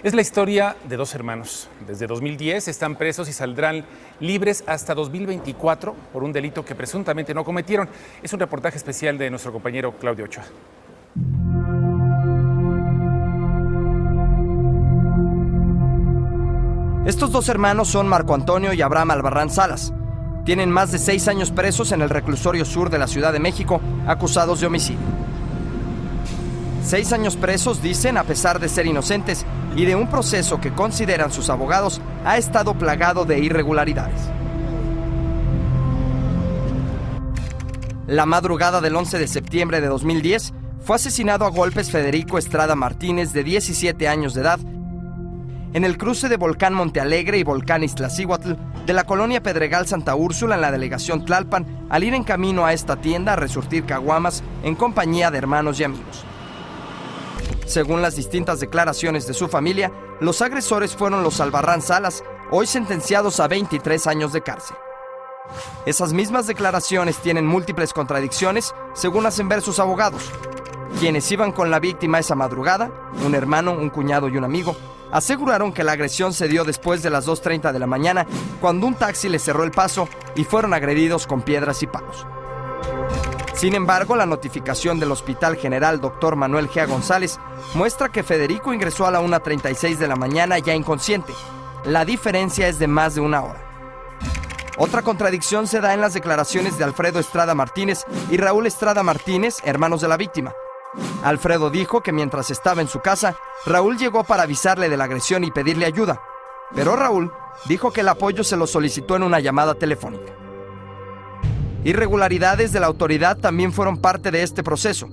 Es la historia de dos hermanos. Desde 2010 están presos y saldrán libres hasta 2024 por un delito que presuntamente no cometieron. Es un reportaje especial de nuestro compañero Claudio Ochoa. Estos dos hermanos son Marco Antonio y Abraham Albarrán Salas. Tienen más de 6 años presos en el reclusorio sur de la Ciudad de México, acusados de homicidio. 6 años presos, dicen, a pesar de ser inocentes y de un proceso que consideran sus abogados ha estado plagado de irregularidades. La madrugada del 11 de septiembre de 2010 fue asesinado a golpes Federico Estrada Martínez, de 17 años de edad, en el cruce de Volcán Monte Alegre y Volcán Iztaccíhuatl de la colonia Pedregal Santa Úrsula en la delegación Tlalpan, al ir en camino a esta tienda a resurtir caguamas en compañía de hermanos y amigos. Según las distintas declaraciones de su familia, los agresores fueron los Albarrán Salas, hoy sentenciados a 23 años de cárcel. Esas mismas declaraciones tienen múltiples contradicciones, según hacen ver sus abogados. Quienes iban con la víctima esa madrugada, un hermano, un cuñado y un amigo, aseguraron que la agresión se dio después de las 2:30 de la mañana, cuando un taxi les cerró el paso y fueron agredidos con piedras y palos. Sin embargo, la notificación del Hospital General Dr. Manuel G. González muestra que Federico ingresó a la 1:36 de la mañana ya inconsciente. La diferencia es de más de 1 hora. Otra contradicción se da en las declaraciones de Alfredo Estrada Martínez y Raúl Estrada Martínez, hermanos de la víctima. Alfredo dijo que mientras estaba en su casa, Raúl llegó para avisarle de la agresión y pedirle ayuda. Pero Raúl dijo que el apoyo se lo solicitó en una llamada telefónica. Irregularidades de la autoridad también fueron parte de este proceso.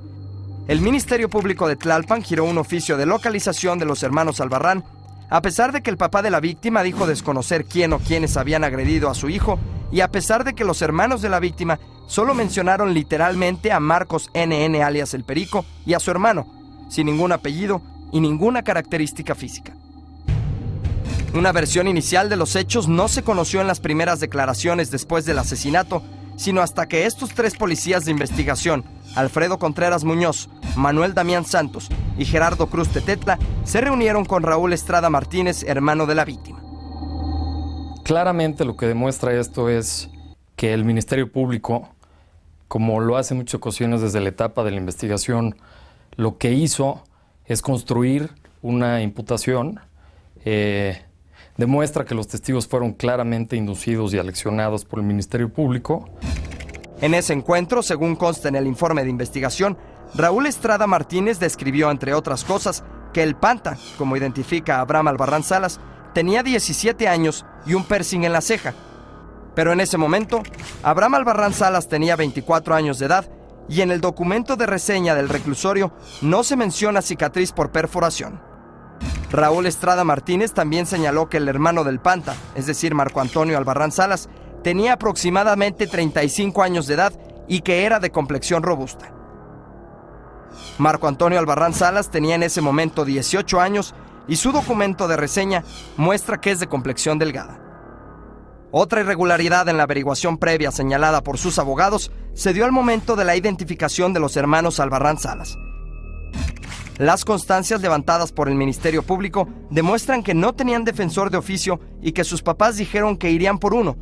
El Ministerio Público de Tlalpan giró un oficio de localización de los hermanos Albarrán, a pesar de que el papá de la víctima dijo desconocer quién o quiénes habían agredido a su hijo, y a pesar de que los hermanos de la víctima solo mencionaron literalmente a Marcos NN alias El Perico y a su hermano, sin ningún apellido y ninguna característica física. Una versión inicial de los hechos no se conoció en las primeras declaraciones después del asesinato, sino hasta que estos 3 policías de investigación, Alfredo Contreras Muñoz, Manuel Damián Santos y Gerardo Cruz Tetetla, se reunieron con Raúl Estrada Martínez, hermano de la víctima. Claramente lo que demuestra esto es que el Ministerio Público, como lo hace en muchas ocasiones desde la etapa de la investigación, lo que hizo es construir una imputación, demuestra que los testigos fueron claramente inducidos y aleccionados por el Ministerio Público. En ese encuentro, según consta en el informe de investigación, Raúl Estrada Martínez describió, entre otras cosas, que el Panta, como identifica a Abraham Albarrán Salas, tenía 17 años y un piercing en la ceja. Pero en ese momento, Abraham Albarrán Salas tenía 24 años de edad y en el documento de reseña del reclusorio no se menciona cicatriz por perforación. Raúl Estrada Martínez también señaló que el hermano del Panta, es decir, Marco Antonio Albarrán Salas, tenía aproximadamente 35 años de edad y que era de complexión robusta. Marco Antonio Albarrán Salas tenía en ese momento 18 años y su documento de reseña muestra que es de complexión delgada. Otra irregularidad en la averiguación previa señalada por sus abogados se dio al momento de la identificación de los hermanos Albarrán Salas. Las constancias levantadas por el Ministerio Público demuestran que no tenían defensor de oficio y que sus papás dijeron que irían por uno.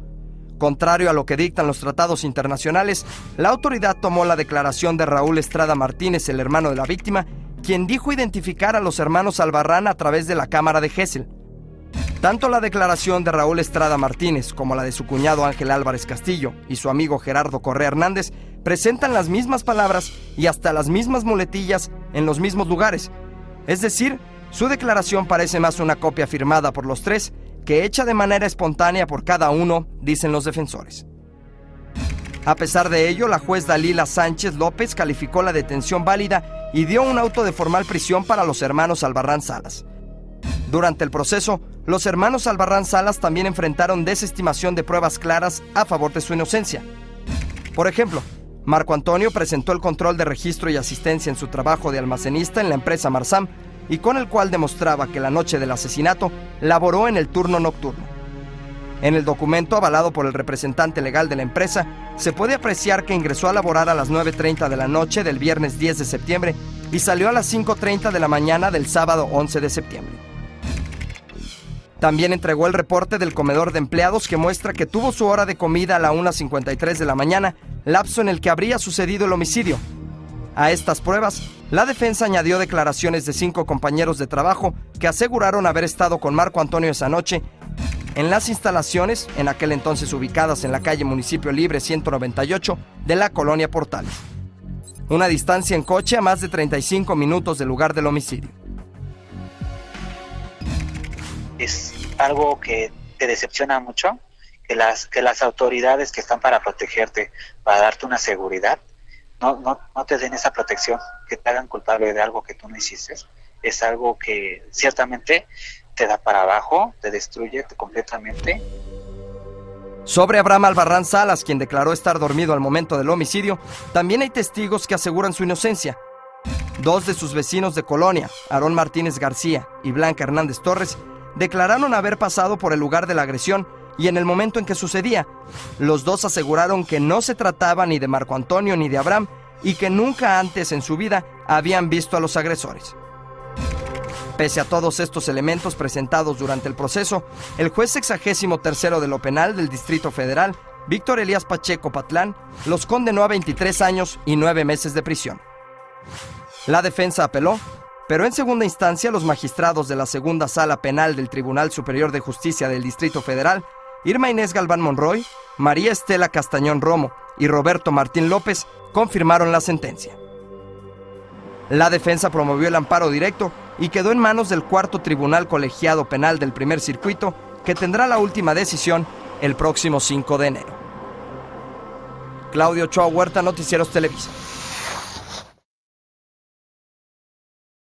Contrario a lo que dictan los tratados internacionales, la autoridad tomó la declaración de Raúl Estrada Martínez, el hermano de la víctima, quien dijo identificar a los hermanos Albarrán a través de la cámara de Gesell. Tanto la declaración de Raúl Estrada Martínez como la de su cuñado Ángel Álvarez Castillo y su amigo Gerardo Correa Hernández presentan las mismas palabras y hasta las mismas muletillas en los mismos lugares. Es decir, su declaración parece más una copia firmada por los 3 que hecha de manera espontánea por cada uno, dicen los defensores. A pesar de ello, la juez Dalila Sánchez López calificó la detención válida y dio un auto de formal prisión para los hermanos Albarrán Salas. Durante el proceso, los hermanos Albarrán Salas también enfrentaron desestimación de pruebas claras a favor de su inocencia. Por ejemplo, Marco Antonio presentó el control de registro y asistencia en su trabajo de almacenista en la empresa Marsam y con el cual demostraba que la noche del asesinato laboró en el turno nocturno. En el documento avalado por el representante legal de la empresa, se puede apreciar que ingresó a laborar a las 9:30 de la noche del viernes 10 de septiembre y salió a las 5:30 de la mañana del sábado 11 de septiembre. También entregó el reporte del comedor de empleados que muestra que tuvo su hora de comida a la 1:53 de la mañana, lapso en el que habría sucedido el homicidio. A estas pruebas, la defensa añadió declaraciones de 5 compañeros de trabajo que aseguraron haber estado con Marco Antonio esa noche en las instalaciones, en aquel entonces ubicadas en la calle Municipio Libre 198 de la colonia Portales. Una distancia en coche a más de 35 minutos del lugar del homicidio. Es algo que te decepciona mucho, que las autoridades que están para protegerte, para darte una seguridad, no te den esa protección, que te hagan culpable de algo que tú no hiciste. Es algo que ciertamente te da para abajo, te destruye completamente. Sobre Abraham Albarrán Salas, quien declaró estar dormido al momento del homicidio, también hay testigos que aseguran su inocencia. 2 de sus vecinos de colonia, Aarón Martínez García y Blanca Hernández Torres, declararon haber pasado por el lugar de la agresión y en el momento en que sucedía. Los 2 aseguraron que no se trataba ni de Marco Antonio ni de Abraham y que nunca antes en su vida habían visto a los agresores. Pese a todos estos elementos presentados durante el proceso, el juez 63º de lo penal del Distrito Federal, Víctor Elías Pacheco Patlán, los condenó a 23 años y 9 meses de prisión. La defensa apeló, pero en segunda instancia los magistrados de la Segunda Sala Penal del Tribunal Superior de Justicia del Distrito Federal, Irma Inés Galván Monroy, María Estela Castañón Romo y Roberto Martín López, confirmaron la sentencia. La defensa promovió el amparo directo y quedó en manos del 4º Tribunal Colegiado Penal del Primer Circuito, que tendrá la última decisión el próximo 5 de enero. Claudio Ochoa Huerta, Noticieros Televisa.